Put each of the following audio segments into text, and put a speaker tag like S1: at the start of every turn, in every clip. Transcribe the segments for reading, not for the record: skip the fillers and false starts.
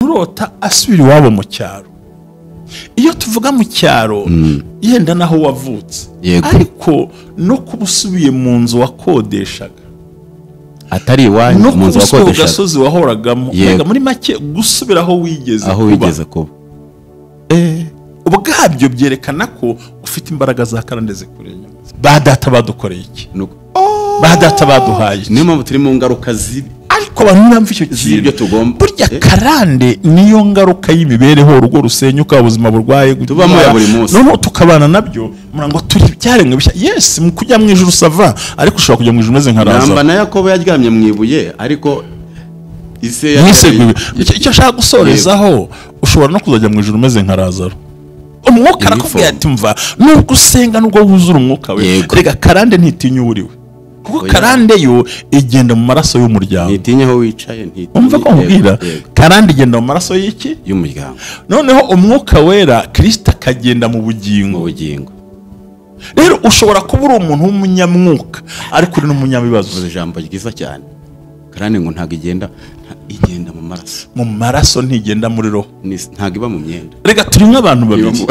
S1: Kurota asubira iwabo mu cyaro. Iyo tuvuga mu cyaro yenda naho wavutse, ariko no kubusubiye mu nzu wakodeshaga
S2: atari Iwanyu mu nzu wakodeshaga,
S1: gasozi wahoragamo, muri make gusubira aho wigeze
S2: kuba.
S1: Ubwabyo byerekana ko ufite imbaraga za Karande zikurenya. Ba data badukoreye iki? Ba data baduhaye.
S2: Niyo mpamvu turi mu ngaruka zibi,
S1: ariko abantu bamva icyo kintu
S2: tugomba.
S1: Burya Karande niyo ngaruka y'imibereho, urugo rusenyuka, ubuzima burwaye,
S2: tubamo ya buri munsi,
S1: no tukabana nabyo. Murango turi byaremwe bishya. Yes, mu kujya mu ijuru sava, ariko ushobora kujya mu ijuru meze nka Lazaro.
S2: Namba na Yakobo yaryamye mu ibuye, ariko ise
S1: icyo ashaka gusorezaho, ushobora no kuzajya mu ijuru meze nka Lazaro. Umwuka arakubwira ati mva, nubwo usenga nubwo wuzura umwuka we, rega Karande ntitinya uriwe. Kuko Karande yo igenda mu maraso y'umuryango.
S2: Ntitinye aho wicaye, ntitinye.
S1: Umva ko nkubwira, Karande igenda mu maraso y'iki?
S2: Y'umuryango.
S1: Noneho umwuka wera Kristo akagenda mu bugingo. Rero ushobora kuba uri umuntu w'umunyamwuka, ariko uri n'umunyamibazo.
S2: Ijambo ryiza cyane. Karande ngo ntago igenda mu maraso.
S1: Mu maraso ntigenda muri roho.
S2: Ntago iba mu myenda.
S1: Rega turi nk'abantu babiri.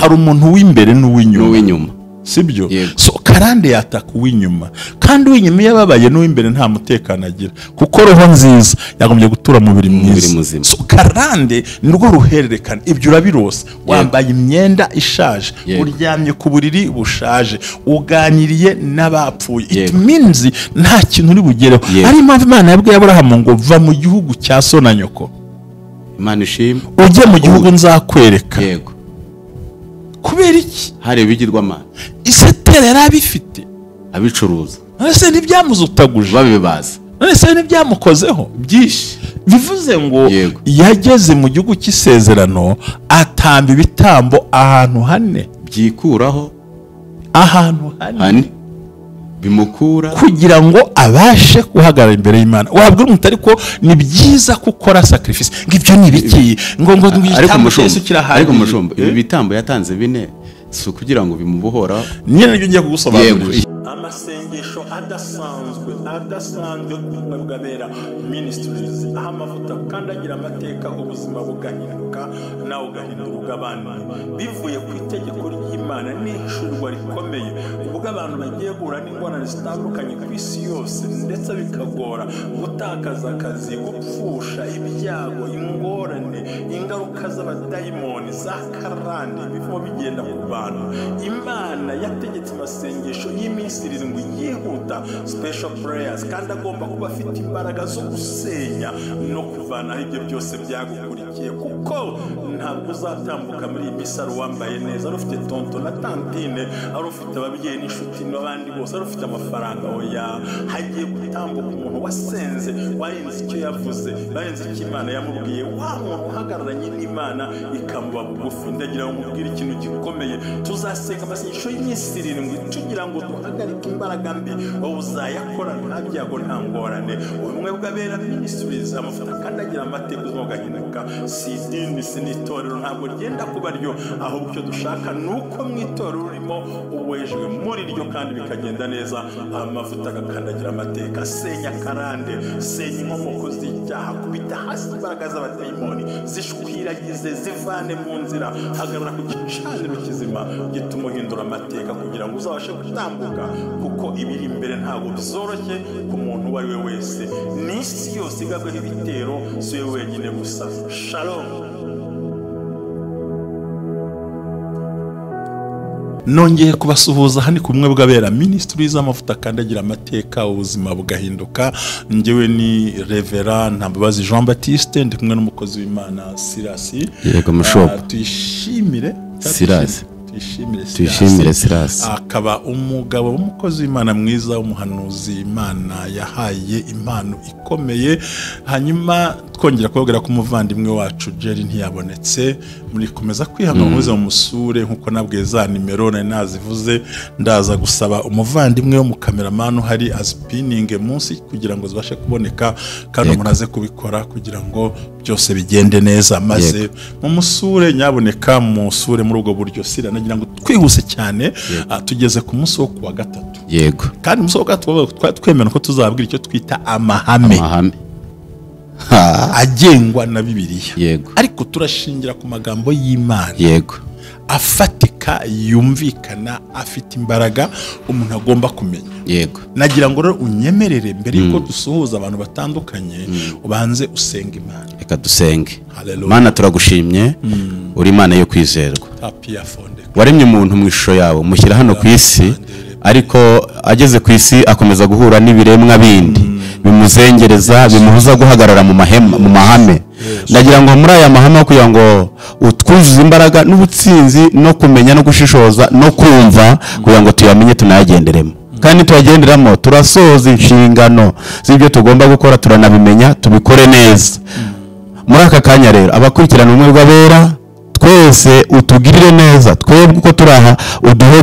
S1: Hari umuntu w'imbere n'uw'inyuma. Sibyo? So Karande yataka uw'inyuma, kandi uw'inyuma yababaye n'uw'imbere nta mutekano agira, kuko roho nziza yagombye gutura mu biri mwiza. So Karande nirwo ruhererekana. Ibyo urabirose, wambaye imyenda ishaje, uryamye ku buriri bushaje, uganiriye n'abapfuye. It means nta kintu uri bugereho. Ari impamvu Imana yabwiye Aburahamu ngo va mu gihugu cya so na nyoko,
S2: Imana ishimwe,
S1: ujye mu gihugu nzakwereka. Kubera iki?
S2: Hari ibigirwamana.
S1: Isetera yarabifite,
S2: abicuruza.
S1: Ese ntibyamuzutaguje,
S2: babibaza.
S1: Ese ntibyamukozeho byinshi. Bivuze ngo yageze mu gihugu cy'isezerano, atamba ibitambo ahantu hane byikuraho, ahantu hane
S2: bimukura,
S1: kugira ngo abashe guhagarara imbere y'Imana. Wabwira umuntu ariko ni byiza gukora sacrifice, ngibyo ni biki ngo
S2: igitambo Yesu kirahari. Ariko mushumba, ibi bitambo yatanze bine si kugira ngo bimubohora.
S1: Nyine nibyo ngiye kugusobanurira. Amasengesho adasanzwe Umwenda Ministries, aho amavuta kandagira amateka, ubuzima bugahinduka nawe ugahindura abandi, bivuye ku itegeko ry'Imana n'ishurwa rikomeye. Ubwo abantu bagiye guhura n'ingorane zitandukanye ku isi yose, ndetse bikagora gutakaza akazi, gupfusha, ibyago, ingorane, ingaruka z'abadayimoni za Karande bivuye bigenda ku bantu. Imana yategetse amasengesho y'iminsi 7 yihuta, special prayers, kandi agomba kuba afite imbaraga zo gusenya no kuvana ibyo byose byagukurikiye, kuko ntabwo uzatambuka muri iyi misa wambaye neza, ari ufite tonto na tantine, ari ufite ababyeyi n'inshuti n'abandi bose, ari ufite amafaranga. Oya, hagiye gutambuka umuntu wasenze, warenze icyo yavuze, warenze icyo Imana yamubwiye, wa muntu uhagararanye n'Imana ikamuba bugufi. Ndagira ngo mubwire ikintu gikomeye, tuzasenga amasengesho y'iminsi 7 tugira ngo duhagarike imbaraga mbi, wowe uzayakora nta byago nta ngorane. Umwenda Ministries, amavuta kandagira amateka, ubuzima bugahinduka. Si idini, si n'itorero, ntabwo ryenda kuba ryo, ahubwo icyo dushaka ni uko mu itorero urimo uwejwe muri ryo kandi bikagenda neza. Amavuta agakandagira amateka, senya Karande, senya inkomoko z'icyaha, kubita hasi imbaraga z'abadayimoni, zishwiragize, zivane mu nzira, hagarara ku gicaniro kizima gituma uhindura amateka, kugira ngo uzabashe gutambuka, kuko ibiri imbere ntabwo byoroshye ku muntu uwo ari we wese. N'isi yose igabweho ibitero, si we wenyine gusa. Shalom. Nongeye kubasuhuza hani ku Umwenda Ministries, amavuta kandagira amateka, ubuzima bugahinduka. Njyewe ni Reverend Ntambabazi Jean Baptiste, ndi kumwe n'umukozi w'Imana Silas.
S2: Yego mushobo.
S1: Tuyishimire
S2: Silas.
S1: Tuyishimire Silas. Akaba umugabo w'umukozi w'Imana mwiza, umuhanuzi Imana yahaye impano ikomeye. Hanyuma twongera kubabwira ko umuvandimwe wacu Jerry ntiyabonetse, muri komeza kwihanga muze mu musure nkuko nabwiye za nimero na nazivuze. Ndaza gusaba umuvandimwe wo mu cameraman hari aspinning munsi kugira ngo zibashe kuboneka, kandi umuntu aze kubikora kugira ngo byose bigende neza, maze mu musure nyaboneka musure muri ubwo buryo. Sira nagira ngo twihuse cyane, tugeze ku munsi wo kuwa gatatu.
S2: Yego,
S1: kandi umunsi wo gatatu twemera ko tuzabwira icyo twita amahame. agengwa na Bibiliya.
S2: Yego.
S1: Ariko turashingira ku magambo y'Imana.
S2: Yego.
S1: Afatika, yumvikana, afite imbaraga umuntu agomba kumenya.
S2: Yego.
S1: Nagira ngo rero unyemerere mbere yuko dusuhuza abantu batandukanye ubanze usenga Imana.
S2: Reka dusenge.
S1: Hallelujah.
S2: Mana turagushimye, uri Imana yo kwizerwa. Waremye umuntu mu ishusho yawe, mushyira hano ku isi, ariko ageze ku isi akomeza guhura n'ibiremwa bindi bimuzengereza, bimubuza guhagarara mu mahame. Ndagira ngo muri aya mahame kugira ngo utwuzuze imbaraga n'ubutsinzi no kumenya no gushishoza no kumva kugira ngo tuyamenye tunayagenderemo. Kandi tuyagenderamo turasoza inshingano z'ibyo tugomba gukora, turanabimenya tubikore neza. Muri aka kanya rero abakurikirana ubumwe bw'abera twese utugirire neza, twebwe uko turaha uduhe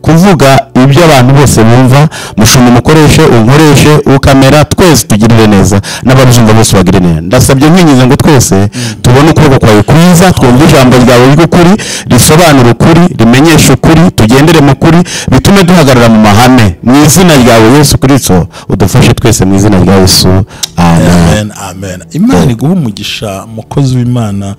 S2: kuvuga ibyo abantu bose bumva, mushumba mukoreshe, unkoreshe, ukamera, twese tugirire neza n'ababuzumva bose bagire neza. Ndasabye nkwinyiza ngo twese tubone ukuboko kwawe kwiza, twumve ijambo ryawe ry'ukuri risobanura ukuri, rimenyesha ukuri, tugendere mu kuri, bitume duhagarara mu mahame. Mu izina ryawe Yesu Kristo udufashe twese, mu izina rya Yesu, amen.
S1: Amen. Imana iguhe umugisha mukozi w'Imana.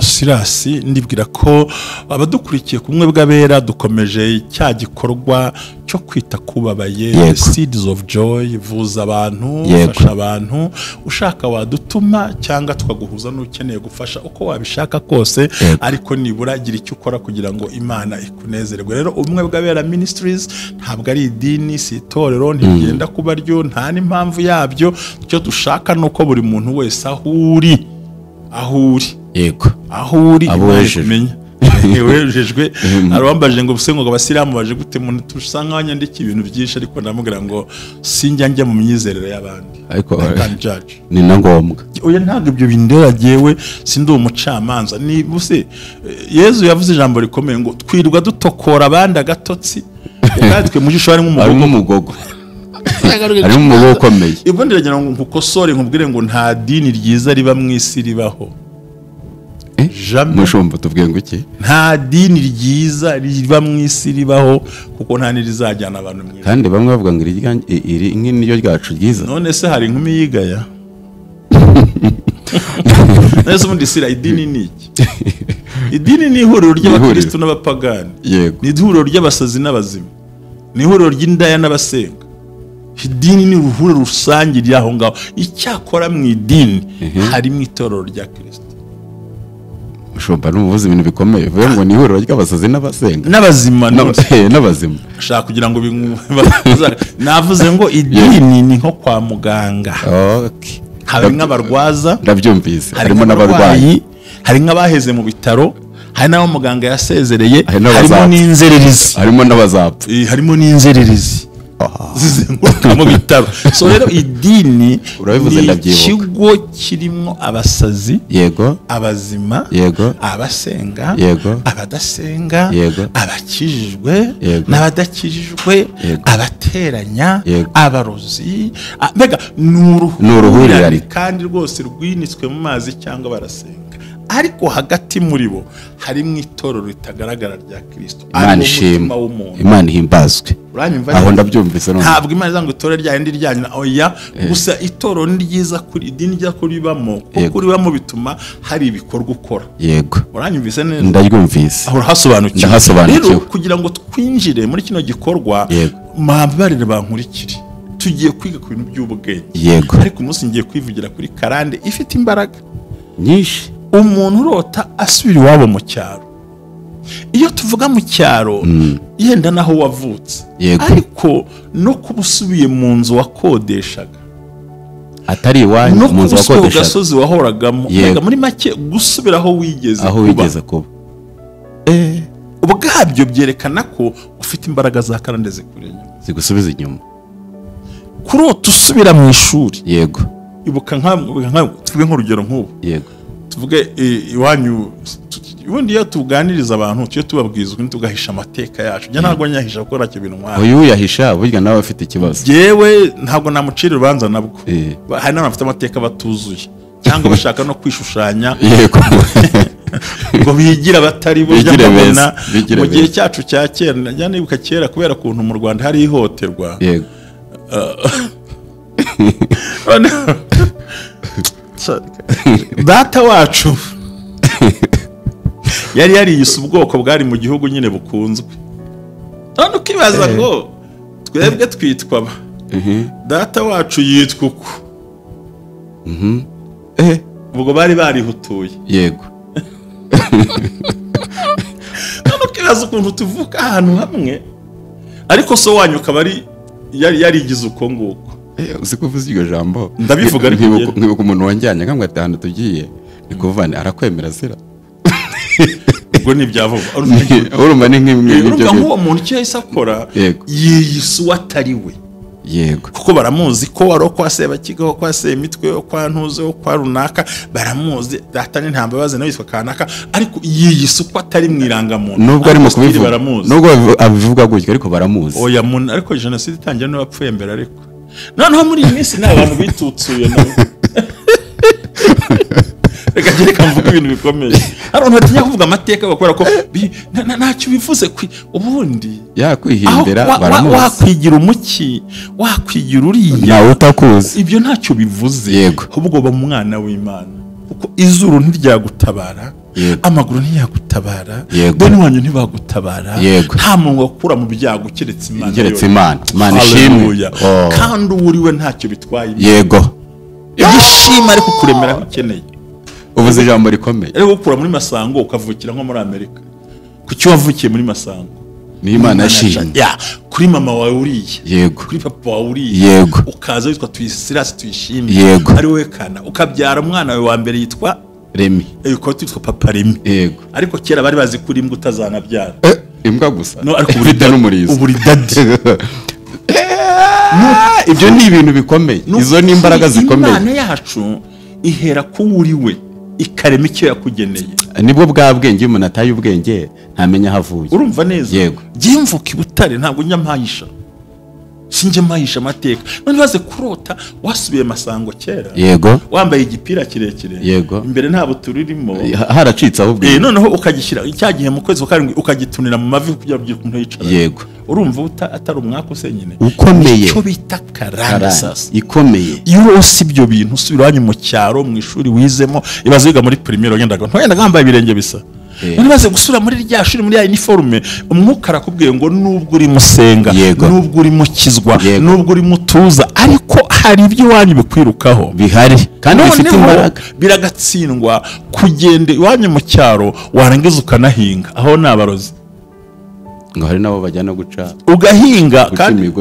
S1: Sirasi, ndibwira ko abadukurikiye kumwe bw'abera dukomeje cya gikorwa cyo kwita kubabaye, seeds of joy, vuza abantu, fasha abantu, ushaka wadutuma cyangwa tukaguhuza n'ukeneye gufasha uko wabishaka kose, ariko nibura gira icyo ukora kugira ngo Imana ikunezerwe. Rero ubumwe bw'abera ministries ntabwo ari idini, si itorero, ntigenda kuba ryo, nta n'impamvu yabyo. Icyo dushaka nuko buri muntu wese ahuri
S2: yego
S1: ahuri kumenya wejejwe. Arabambaje ngo busengo ngo abasilamu baje gute muntu tusanga abanyandiki ibintu byinshi, ariko ndamubwira ngo sinjya njya mu myizerere y'abandi,
S2: ariko
S1: judge
S2: ni na ngombwa.
S1: Oya, ntabwo ibyo bindera jewe, sindi umucamanza. Ni buse Yezu yavuze ijambo rikomeye ngo twirwa dutokora abandi agatotsi, ukatwe mu jisho harimo umugogo
S2: harimo umugogo ukomeye.
S1: Ibwo ndiragira ngo nkukosore nkubwire ngo nta dini ryiza riba mu isi ribaho.
S2: Mushumba tubwiye ngo iki?
S1: Nta dini ryiza riba mu isi ribaho, kuko nta nirizajyana abantu mu isi.
S2: Kandi bamwe bavuga ngo iri nk'iniyo ryacu ryiza.
S1: None se hari inkumi yigaya? Nese ubundi sira idini ni iki? Idini ni ihuriro ry'abakristo n'abapagani. Ni ihuriro ry'abasazi n'abazima. Ni ihuriro ry'indaya n'abasenga. Idini ni uruhuriro rusange ryaho ngaho. Icyakora mu idini harimo itorero rya Kristo.
S2: Mushumba n'umuvuzi ibintu bikomeye, vuga ngo ni ihuriro ry'abasazi n'abasenga
S1: n'abazima
S2: n'abazima.
S1: Shaka kugira ngo navuze ngo idini ni nko kwa muganga.
S2: Okay.
S1: Hari nk'abarwaza,
S2: ndabyumvise, harimo n'abarwayi,
S1: hari nk'abaheze mu bitaro, hari n'abo muganga yasezereye, harimo n'inzererezi,
S2: harimo n'abazapfa,
S1: harimo n'inzererezi zizenguruka mu bitaro. So rero idini ni ikigo kirimo abasazi,
S2: yego,
S1: abazima,
S2: yego,
S1: abasenga,
S2: yego,
S1: abadasenga,
S2: yego,
S1: abakijijwe n'abadakijijwe, abateranya, abarozi, mbega n'uruhurirane kandi rwose rwinitswe mu mazi cyangwa barasenga. Ariko hagati muri bo harimo itorero ritagaragara rya Kristo.
S2: Imana ishimwe, Imana ihimbazwe. Aho ndabyumvise none.
S1: Ntabwo Imana izango itorero ryandi ryanyu, oya, gusa itorero ni ryiza kuri idini rya kuri bamo, kuko uri bamo bituma hari ibikorwa ukora.
S2: Yego.
S1: Uranyumvise neza?
S2: Ndabyumvise.
S1: Aho hasobanukiwe.
S2: Rero
S1: kugira ngo twinjire muri kino gikorwa, mabarire bankurikire. Tugiye kwiga ku bintu by'ubwenge.
S2: Yego.
S1: Ariko umunsi ngiye kwivugira kuri Karande ifite imbaraga
S2: nyinshi.
S1: Umuntu urota asubira iwabo mu cyaro. Iyo tuvuga mu cyaro, yenda naho wavutse, ariko no kubusubiye mu nzu wakodeshaga,
S2: atari iwanyu mu nzu wakodeshaga,
S1: no gasozi wahoragamo, muri make gusubira aho wigeze kuba. Ubwabyo byerekana ko ufite imbaraga za Karande zikuri inyuma,
S2: zigusubiza inyuma.
S1: Kurota usubira mu ishuri,
S2: yego,
S1: ibuka tuvuge nk'urugero nk'ubu,
S2: yego,
S1: tuvuge Iwanyu, ubundi iyo tuganiriza abantu tuye tubabwiza uko tugahisha amateka yacu. Njya ntabwo nyahisha kuko nacyo bintu nk'aho
S2: uyu yahisha, burya nawe afite ikibazo.
S1: Yewe ntabwo namucira urubanza nabwo. Hari n'abafite amateka batuzuye cyangwa bashaka no kwishushanya,
S2: yego,
S1: ngo bigira batari burya mbona mu gihe cyacu cya kera. Njya nibuka kera kubera kuntu mu Rwanda hari ihoterwa,
S2: yego,
S1: data wacu yari yariyise ubwoko bwari mu gihugu nyine bukunzwe. None ukibaza ngo twebwe twitwa data wacu yitwa uko. Ubwo bari barihutuye.
S2: Yego.
S1: None ukibaza ukuntu tuvuka ahantu hamwe ariko so wanyu akaba ari yarigize uko nguko.
S2: Uzi kuvuza iryo jambo
S1: ndabivuga ariko
S2: nkibuka umuntu wanjyanye nkamwe atanu tugiye ni kuvana arakwemera zira.
S1: Ubwo nibyavuga
S2: urumva ni nk'ibyo
S1: nk'uwo muntu icyo yahise akora yiyise atari we.
S2: Yego,
S1: kuko baramuzi ko wari kwa Sebakiga, kwa Semitwe, kwa Ntuze, kwa runaka, baramuzi data ni ntambabaze nawe yitwa kanaka, ariko yiyise uko atari mwirangamuntu.
S2: Nubwo ari mu kubivuga, nubwo abivuga gutyo ariko baramuzi.
S1: Oya muntu, ariko jenoside itangira no bapfuye mbere. Ariko noneho muri iyi minsi nta bantu bitutsuye nabo. Reka gere kamvuga ibintu bikomeye. Hari abantu batinya kuvuga amateka bakora ko ntacyo bivuze ubundi
S2: yakwihimbira baramuzi.
S1: Wakwigira umuki, wakwigira uriya
S2: nawe utakuzi,
S1: ibyo ntacyo bivuze.
S2: Yego,
S1: ahubwo ba mwana w'Imana, kuko izuru ntiryagutabara, amaguru ntiyagutabara, bene wanyu ntibagutabara, nta muntu wakura mu byago keretse Imana.
S2: Imana ishimwe.
S1: Kandi uriwe ntacyo bitwaye.
S2: Yego,
S1: igishima ariko kuremera ukeneye.
S2: Uvuze ijambo rikomeye.
S1: Ariko gukura muri Masango ukavukira nko muri Amerika. Kuki wavukiye muri Masango?
S2: Ni Imana yashimye.
S1: Kuri mama wawe uriye.
S2: Yego.
S1: Kuri papa wawe uriye.
S2: Yego.
S1: Ukaza witwa Tuyishimiye.
S2: Yego.
S1: Ari we kana. Ukabyara umwana wawe wa mbere yitwa
S2: Remi.
S1: Uko twitwa papa Remi.
S2: Yego.
S1: Ariko kera bari bazi kuri imbwa utazanabyara.
S2: Imbwa gusa.
S1: No, ariko burida n'umurizo. Uburidadi.
S2: Ibyo ni ibintu bikomeye. Izo ni imbaraga zikomeye.
S1: Imana yacu ihera ku uriwe ikarema icyo yakugeneye.
S2: Nibwo bwa bwenge umuntu ataye ubwenge ntamenya havuye.
S1: Urumva neza?
S2: Yego.
S1: Gimvuka ibutare ntabwo nyampahisha. Sinje mpahisha amateka. None baze Kurota wasubiye Masango kera.
S2: Yego.
S1: Wambaye igipira kirekire.
S2: Yego.
S1: Imbere nta buturirimo.
S2: Haracitse ahubwo.
S1: Noneho ukagishyira icyagihe mu kwezi kwa 7 ukagitunira mu mavi kugira ngo umuntu yicara.
S2: Yego.
S1: Urumva atari umwaka use nyine.
S2: Ukomeye.
S1: Cyo bita karande sasa.
S2: Ikomeye.
S1: Iyo usibyo ibyo bintu usubiranye mu cyaro mu ishuri wizemo ibaze wiga muri primaire yendaga. Ntoyenda gambaye ibirenge bisa. None baze gusura muri rya shuri muri ya uniforme, umwuka arakubwiye ngo nubwo uri musenga, nubwo uri mukizwa, nubwo uri mutuza, ariko hari ibyo wanyu bikwirukaho
S2: bihari kandi bifite imbaraga,
S1: biragatsindwa kugenda iwanyu mu cyaro warangiza ukanahinga. Aho nabarozi
S2: ngo hari nabo bajyana guca
S1: ugahinga
S2: kandi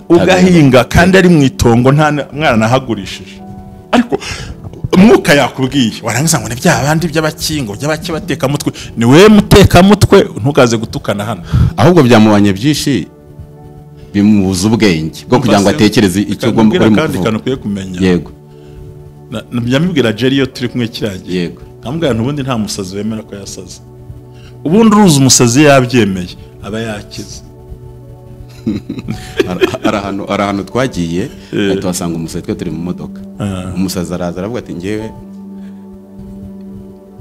S1: ugahinga kandi ari mu itongo nta mwana nahagurishije, ariko umwuka yakubwiye warangiza ngo nibya abandi by'abakingo by'abake bateka mutwe, ni we muteka mutwe ntugaze gutukana hano.
S2: Ahubwo byamubanye byinshi bimubuza ubwenge bwo kugira ngo atekereze icyo agomba gukora.
S1: Kandi kanukwiye kumenya.
S2: Yego.
S1: Byamubwira Jeriyo turi kumwe kirangiye.
S2: Yego.
S1: Nkamubwira ntubundi nta musazi wemera ko yasaze. Ubundi uruzi umusazi yabyemeye aba yakize.
S2: Arahano twagiye tuhasanga umusazi twe turi mu modoka. Umusazi araza aravuga ati ngewe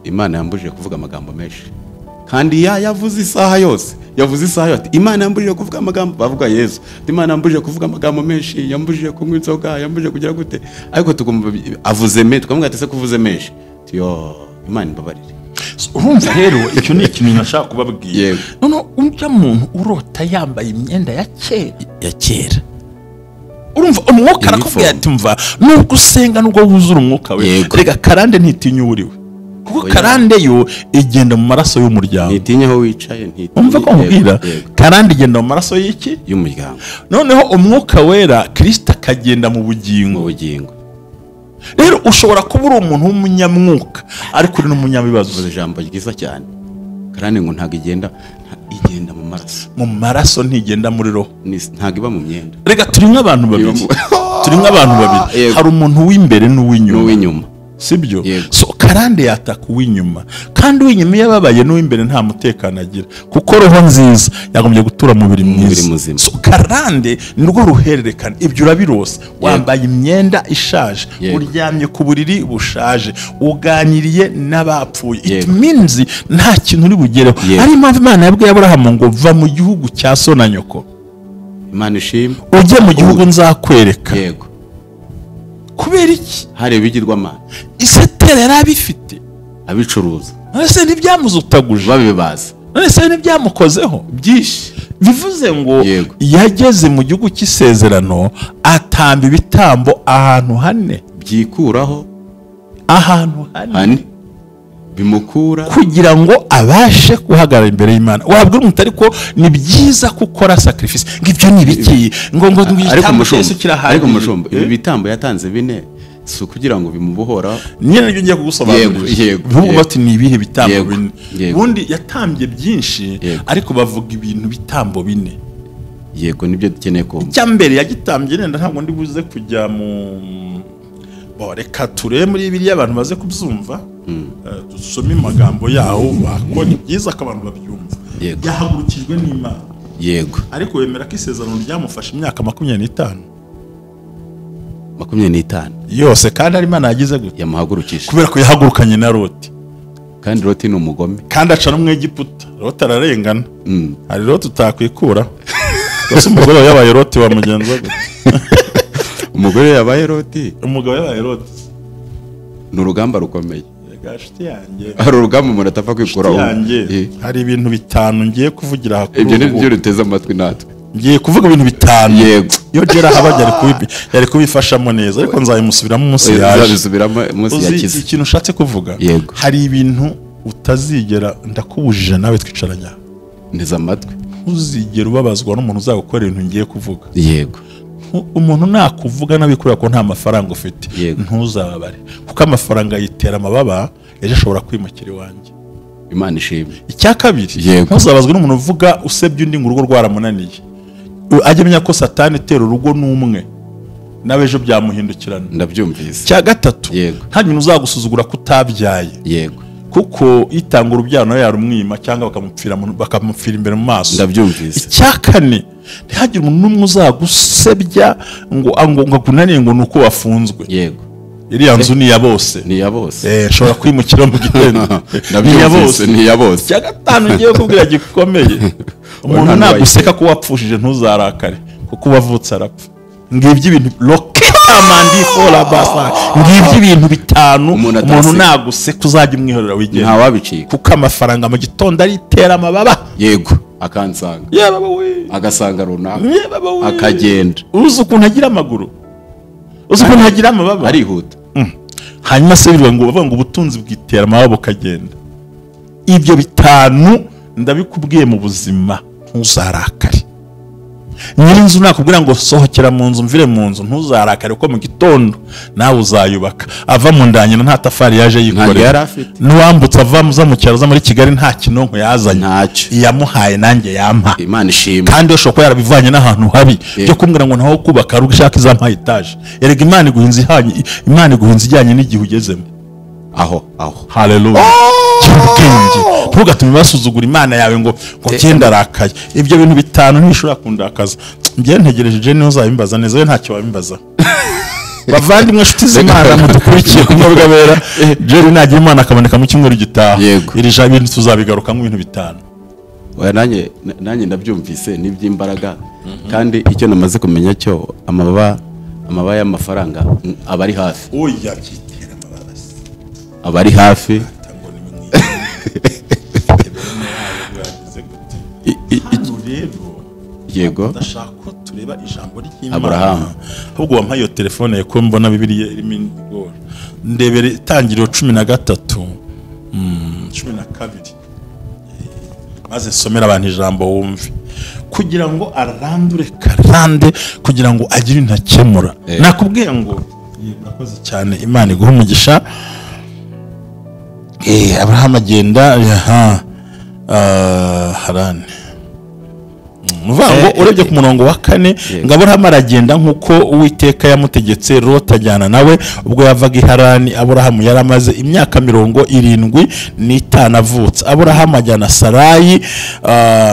S2: Imana yambujije kuvuga amagambo menshi. Kandi yavuze isaha yose. Yavuze isaha yose. Imana yambujije kuvuga amagambo, bavuga Yesu. Imana yambujije kuvuga amagambo menshi, yambujije kunywa inzoga, yambujije kugira gute. Ariko tugomba avuze menshi, tukamubwira ati se kuvuze menshi. Tiyo Imana imbabarire.
S1: Urumva rero icyo ni ikintu nashaka kubabwira. None unja muntu urota yambaye imyenda ya kera. Urumva umwuka arakubwira ati mva nubwo usenga nubwo wuzura umwuka we, rega karande ntitinya uriwe, kuko karande yo igenda mu maraso y'umuryango.
S2: Ntitinya aho wicaye, ntitinya.
S1: Umva ko nkubwira karande igenda mu maraso y'iki?
S2: Y'umuryango.
S1: Noneho umwuka wera Kristo akagenda mu bugingo. Rero ushobora kuba uri umuntu w'umunyamwuka ariko uri n'umunyabibazo.
S2: Ijambo ryiza cyane. Karande ngo ntago igenda mu maraso.
S1: Mu maraso ntigenda muri roho.
S2: Ntago iba mu myenda.
S1: Rega turi nk'abantu babiri. Hari umuntu w'imbere n'uw'inyuma. Sibyo? So karande yataka uw'inyuma, kandi uw'inyuma yababaye n'uw'imbere nta mutekano agira, kuko roho nziza yagombye gutura mu mubiri mwiza. So karande nirwo ruhererekana. Ibyo urabirose wambaye imyenda ishaje, uryamye ku buriri bushaje, uganiriye n'abapfuye. It means nta kintu uri bugereho. Ari impamvu Imana yabwiye Aburahamu ngo va mu gihugu cya so na nyoko,
S2: Imana ishimwe,
S1: ujye mu gihugu nzakwereka.
S2: Yego.
S3: kubera iki
S2: hari ibigirwamana
S3: isetera yari abifite
S2: abicuruza
S3: ese ntibyamuzutaguje
S2: babibaza
S3: ese ntibyamukozeho
S2: byinshi
S3: bivuze ngo
S2: Yego.
S3: yageze mu gihugu cy'isezerano atamba ibitambo ahantu hane
S2: byikuraho
S3: ahantu hane
S2: bimukura
S3: kugira ngo abashe guhagarara imbere y'Imana wabwira umuntu ariko ni byiza gukora sacrifice ngibyo ni biki ngo
S2: ariko mushumba ibi bitambo yatanze bine si kugira ngo bimubohora
S3: nyine nibyo ngiye kugusobanurira
S2: yego
S3: bati ni ibihe bitambo bine ubundi yatambye byinshi ariko bavuga ibintu bitambo bine
S2: yego nibyo dukeneye ko
S3: cyambere yagitambye nenda ntabwo ndi buze kujya mu reka ture muri Bibiliya abantu baze kubyumva dusome amagambo yaho bakora byiza ko abantu babyumva yahagurukijwe n'Imana
S2: yego
S3: ariko wemera ko isezerano ryamufashe imyaka 25 yose kandi ari Imana yagize gute
S2: yamuhagurukije
S3: kubera ko yahagurukanye na Loti
S2: kandi Loti ni umugome
S3: kandi aca no mu Egiputa Loti ararengana hari Loti utakwikura gusa umugore yabaye Loti wa mugenza gute
S2: umugore yabaye Loti
S3: umugabo yabaye Loti
S2: ni urugamba rukomeye
S3: gashiti yanjye
S2: hari urugamba umuntu atapfa kwikuraho
S3: hari ibintu bitanu ngiye kuvugira hakuru
S2: ibyo nibyo ruteze amatwi natwe
S3: ngiye kuvuga ibintu bitanu
S2: yego
S3: yo Gira habajya yari kubifashamo neza ariko nzayimusubiramo umunsi yaje
S2: yakize
S3: ikintu ushatse kuvuga hari ibintu utazigera ndakubujije nawe twicaranya
S2: neza amatwi
S3: uzigera ubabazwa n'umuntu uzagukora ibintu ngiye kuvuga
S2: yego
S3: umuntu nakuvuga nabikura ko nta mafaranga ufite ntuzabare kuko amafaranga yitera amababa ejo ashobora kwimukira iwanjye
S2: Imana ishimwe
S3: icya kabiri ntuzabazwe n'umuntu uvuga usebye undi ngo urugo rwaramunaniye ajye menya ko Satani itera urugo n'umwe nawe ejo byamuhindukirana
S2: ndabyumvise
S3: icya gatatu nta muntu uzagusuzugura ko utabyaye
S2: yego
S3: kuko itanga urubyaro nawe yarumwima cyangwa bakamupfira imbere mu maso
S2: ndabyumvise
S3: icya kane ntihagire umuntu n'umwe uzagusebya ngo akunaniye ngo nuko wafunzwe
S2: yego
S3: iriya nzu ni ya bose nshobora kwimukira mu gitendo
S2: ni ya bose
S3: icya gatanu ngiye kubwira gikomeye umuntu naguseka ko wapfushije ntuzarakare kuko wavutse arapfa ngibyo ibintu ngibyo ibintu bitanu umuntu naguseka uzajya umwihorera wigenda
S2: nta wabicika
S3: kuko amafaranga mu gitondo aritera amababa
S2: yego akansanga agasanga runaka akagenda
S3: uzi ukuntu agira amaguru uzi ukuntu agira amababa
S2: arihuta
S3: hanyuma se bivuga ngo bavuga ngo ubutunzi bwitera amababa ukagenda ibyo bitanu ndabikubwiye mu buzima ntuzarakare nyir'inzu nakubwira ngo sohokera mu nzu mvire mu nzu ntuzarakare kuko mu gitondo nawe uzayubaka ava mu ndanyina nta tafari yaje yikorera n'uwambutse ava mu cyaro za muri Kigali nta kinonko yazanye
S2: ntacyo
S3: yamuhaye nanjye yampa
S2: Imana ishimwe
S3: kandi ushobora kuba yarabivanye n'ahantu habi byo kumbwira ngo ntaho kubaka ari ugushaka izampa etaje erega Imana iguhinze ijyanye n'igihe ugezemo
S2: aho
S3: haleluya Ubwenge ntugatume basuzugura Imana yawe ngo genda arakaye ibyo bintu bitanu ntishobora kundakaza ngiye ntegereje je niho uzabimbaza neza we ntacyo wabimbaza bavandimwe nshuti z'Imana mudukurikiye kumwabwabera je nagira Imana akaboneka mu cyumweru gitaha iri jambo ibintu tuzabigaruka mu bintu bitanu
S2: oya nanjye ndabyumvise n'iby'imbaraga kandi icyo namaze kumenya cyo amababa y'amafaranga abari hafi
S3: oya byitera amababa
S2: abari hafi yego
S3: ndashaka tureba ijambo ry'Imana ahubwo wampaye iyo telefone ye ko mbona Bibiliya irimo ingoro ndebere itangiriro 13 12 maze somera abantu ijambo wumve kugira ngo arandure Karande kugira ngo agire intakemura nakubwiye ngo nakoze cyane Imana iguhe umugisha Abraham agenda harane muvango urebye ku murongo wa 4 ngo Abraham aragenda nkuko Uwiteka yamutegetse Loti ajyana nawe ubwo yavaga i Harani Abraham yaramaze imyaka 75 avutse Abraham ajyana Sarayi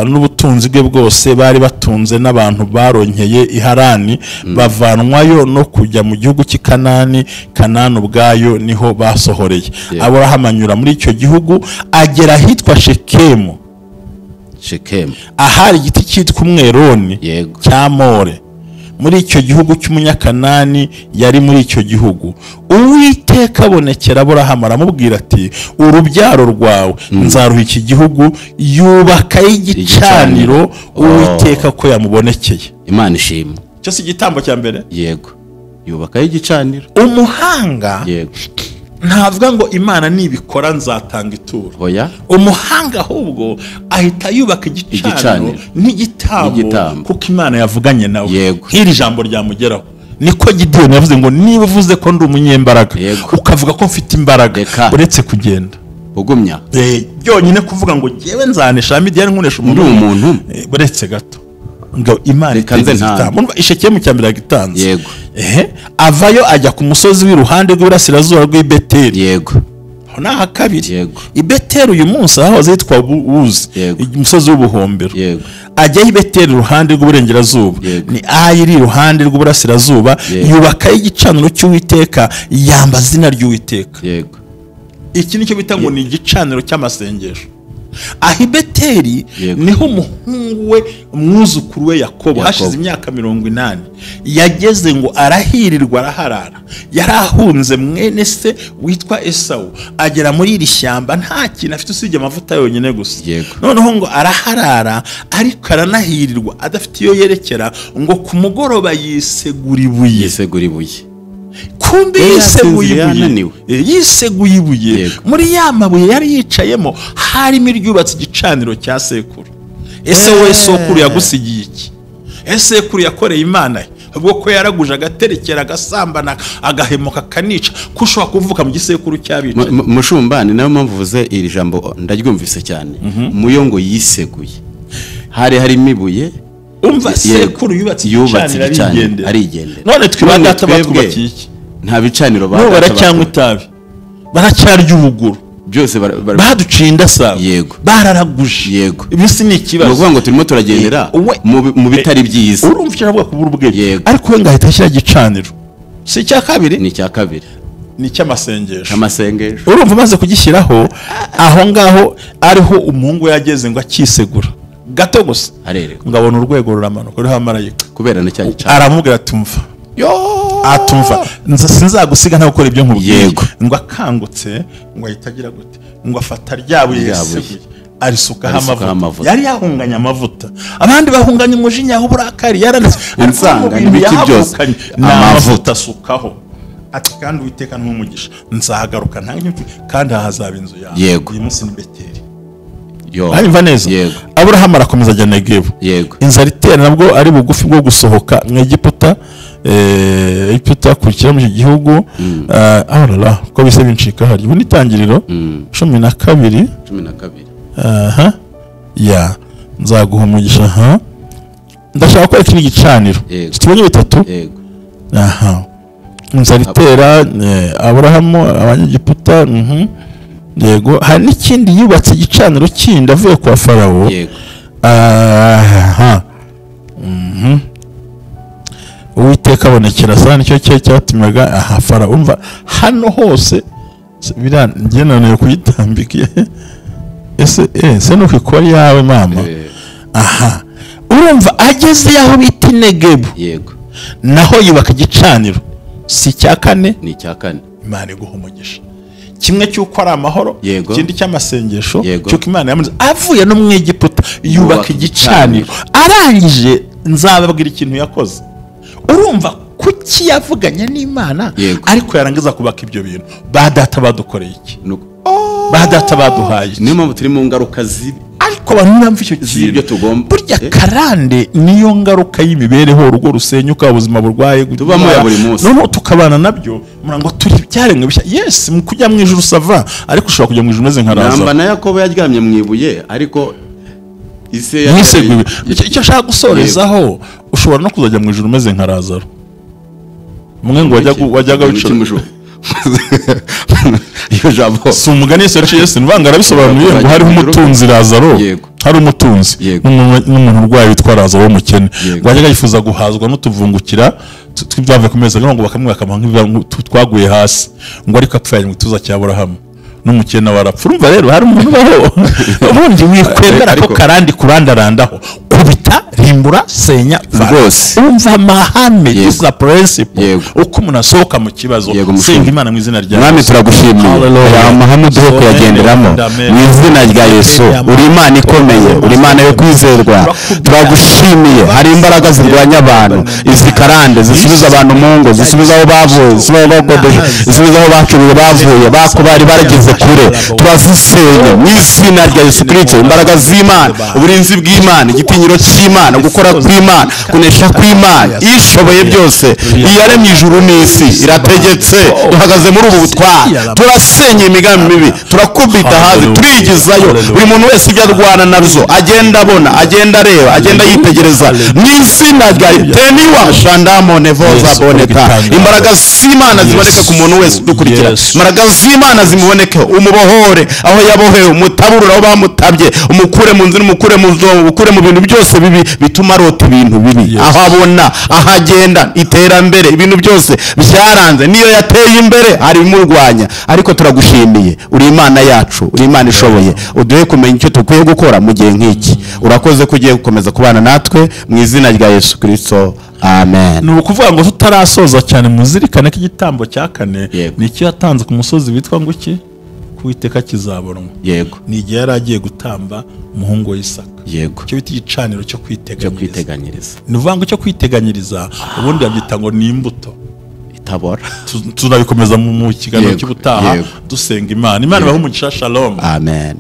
S3: n'ubutunzi bwe bwose bari batunze n'abantu baronkeye i Harani bavanwayo no kujya mu gihugu cy'Ikanani Kanani ubwayo niho basohoreye Abraham anyura muri icyo gihugu agera hitwa Shekemu ahari igiti cyitwa umweroni cya More muri icyo gihugu cy'umunyakanani yari muri icyo gihugu. Uwiteka abonekera Aburahamu aramubwira ati urubyaro rwawe nzaruha iki gihugu, yubaka igicaniro Uwiteka ko yamubonekeye.
S2: Imana ishimwe.
S3: Cyo si igitambo cya mbere?
S2: Yego, yubaka igicaniro.
S3: Umuhanga yego ntavuga ngo Imana nibikora nzatanga ituro.
S2: Oya,
S3: umuhanga ahubwo ahita yubaka igicaniro n'igitambo kuko Imana yavuganye nawe. Nk'iri jambo ryamugeraho niko Gideon yavuze ngo niba uvuze ko ndi umunyembaraga ukavuga ko mfite imbaraga uretse kugenda
S2: ugumya
S3: byonyine kuvuga ngo jewe nzanesha Midiyani nkunesha umuntu uretse gato ngo Imana ikanze nta ishekeye mu cyambere gitanze. Avayo ajya ku musozi w'iruhande rw'Iburasirazuba rw'i Beteli.
S2: Yego,
S3: naha kabiri i Beteli uyu munsi aho zitwa Buzi, umusozi w'ubuhombero. Ajya i Beteli iruhande rw'uburengerazuba, ni ayiri iruhande rw'Iburasirazuba, yubaka igicaniro cy'Uwiteka, yamba zina ry'Uwiteka. Iki nicyo bita ngo ni igicaniro cy'amasengesho. Aho i Beteli niho umuhungu we umwuzukuru we Yakobo hashize imyaka 80 yageze ngo arahirirwa araharara. Yarahunze mwene se witwa Esawu, agera muri iri shyamba nta kintu afite usibye amavuta yonyine gusa. Noneho ngo araharara ariko aranahirirwa adafite iyo yerekera, ngo ku mugoroba yisegura ibuye. Kumbe yiseguye ibuye muri ya mabuye yari yicayemo harimo iryubatse igicaniro cya sekuru. Ese we sokuru yagusigiye iki? Ese sekuru yakoreye Imana ubwo ko yaraguje agaterekera agasambana agahemuka kanica kushobora kuvuka mu gisekuru cyabica.
S2: Mushumbani nayo mpamvu vuze iri jambo ndaryumvise cyane. Muyo ngo yiseguye hari imibuye.
S3: Umva sekuru yubatse igicaniro
S2: arigendera.
S3: None twibadata batwubakiye iki?
S2: Nta bicaniro
S3: baracyanywa itabi, baracyarya ubuguru,
S2: byose
S3: baduciye indasaba, bararaguje. Ibisi ni ikibazo.
S2: Nuvuga ngo turimo turagendera mu bitari byiza.
S3: Urumva icyo navuga kubura ubwenge, ariko we ngahita ashyira igicaniro. Si icya kabiri?
S2: Ni icya kabiri,
S3: ni icy'amasengesho.
S2: Amasengesho
S3: urumva maze kugishyiraho aho ngaho ariho umuhungu yageze ngo akisegura gato gusa ngabona urwego ruramanuka ruriho amarayika
S2: kubera na cyane cyane.
S3: Aramubwira atumva atumva sinzagusiga nta gukora ibyo nkubwiye. Ngo akangutse ngo ahitagira gute ngo afata ryabuye yeseguye arisukaho amavuta. Yari yahunganye amavuta, abandi bahunganye umujinya w'uburakari yaranitse ansanga n'ibiki byose amavuta asukaho. Ati kandi Uwiteka n'umugisha nzagaruka ntange kandi ahazaba inzu yawe. Uyu munsi ni Beteli. Hanyuma neza Aburahamu arakomeza ajya Negevu. Inzara itera nabwo ari bugufi bwo gusohoka mu Egiputa. Egiputa kurikira mu gihugu aharara ko bise bincika hari ubu nitangiriro 12 ya nzaguha umugisha. Ndashaka ko iki gicaniro kitubonye bitatu. Inzara itera Aburahamu abanyegiputa. Yego, hari n'ikindi yubatse igicaniro kindi avuye kwa Farawo. Uwiteka abonekera sana nicyo cyatumaga Farawo. Umva hano hose birangenane kuyitambika. Ese no kwikora yawe mama. Urumva ageze yaho bita Negevu. Naho yubaka igicaniro. Si cya kane?
S2: Ni cya kane.
S3: Imana iguhe umugisha. Kimwe cy'uko ari amahoro, ikindi cy'amasengesho, cy'uko Imana yamuze avuye no mu Egiputa yubaka igicaniro. Arangije nzababwira ikintu yakoze. Urumva kuki yavuganye n'Imana ariko yarangiza kubaka ibyo bintu. Badata badukoreye iki? Badata baduhaye.
S2: Niyo mpamvu turi mu ngaruka zibi.
S3: Ariko abantu bamva icyo kintu tugomba. Burya karande niyo ngaruka y'imibereho, urugo rusenyuka, ubuzima burwaye
S2: tubamo ya buri munsi.
S3: None tukabana nabyo murango turi byaremwe bishya. Yes, mu kujya mu ijuru sava, ariko ushobora kujya mu ijuru meze nka Lazaro.
S2: Namba na Yakobo yaryamye mu ibuye ariko ise
S3: yaseguye. Icyo ashaka gusorezaho ushobora no kuzajya mu ijuru meze nka Lazaro. Mwe ngo wajyaga wicira iyo jambo si umugani Yesu nvanga arabisobanuye ngo hariho umutunzi Lazaro. Hari umutunzi n'umuntu urwaye witwa Lazaro w'umukene wajyaga yifuza guhazwa n'utuvungukira tw'ibyave ku meza ngo bakamwe bakamuha twaguye hasi ngo ariko apfaye mu tuza cya Aburahamu n'umukene warapfa. Urumva rero hari umuntu baho ubundi wikwemera ko karandi kurandarandaho kubita kubita rimbura senya
S2: rwose
S3: umva amahame y'isa principle uko umuntu asohoka mu kibazo senga Imana mu izina rya
S2: Mwami turagushimiye aya mahame duho kuyagenderamo mu izina rya Yesu uri Imana ikomeye uri Imana yo kwizerwa turagushimiye hari imbaraga zirwanya abantu izi karande zisubiza abantu mu ngo zisubiza aho bavuye zisubiza aho bacuruye bavuye bakubari barageze kure turazisenye mu izina rya Yesu Kristo imbaraga z'Imana uburinzi bw'Imana igitinyiro cy'Imana gukora kw'Imana kunesha kw'Imana ishoboye byose iyaremye ijuru n'isi irategetse duhagaze muri ubu butwari turasenye imigambi mibi turakubita hazi turigizayo buri muntu wese ibyo arwana nazo agenda abona agenda areba agenda yitegereza mu izina rya teniwa shandamo nevoza boneta imbaraga z'Imana ziboneke ku muntu wese dukurikira imbaraga z'Imana zimuboneke umubohore aho yabohewe umutaburura aho bamutabye umukure mu nzira umukure mu zobo ukure mu bintu byose bibi bituma arota ibintu bibi aho abona aho agenda iterambere ibintu byose byaranze niyo yateye imbere ari murwanya ariko turagushimiye uri Imana yacu uri Imana ishoboye uduhe kumenya icyo tukwiye gukora mu gihe nk'iki urakoze kugiye gukomeza kubana natwe mu izina rya Yesu Kristo amen.
S3: Ni ukuvuga ngo tutarasoza cyane muzirikane ko igitambo cya kane ni icyo yatanze ku musozi witwa ngo iki kuwiteka kizabonwa ni igihe yari agiye gutamba umuhungu w'Isaka cyo bita igicaniro cyo kwiteganyiriza ni ukuvuga ngo cyo kwiteganyiriza ubundi yabyita ngo ni imbuto
S2: itabora
S3: tunabikomeza mu kiganiro cy'ubutaha dusenga Imana ibahe umugisha shalom
S2: amen.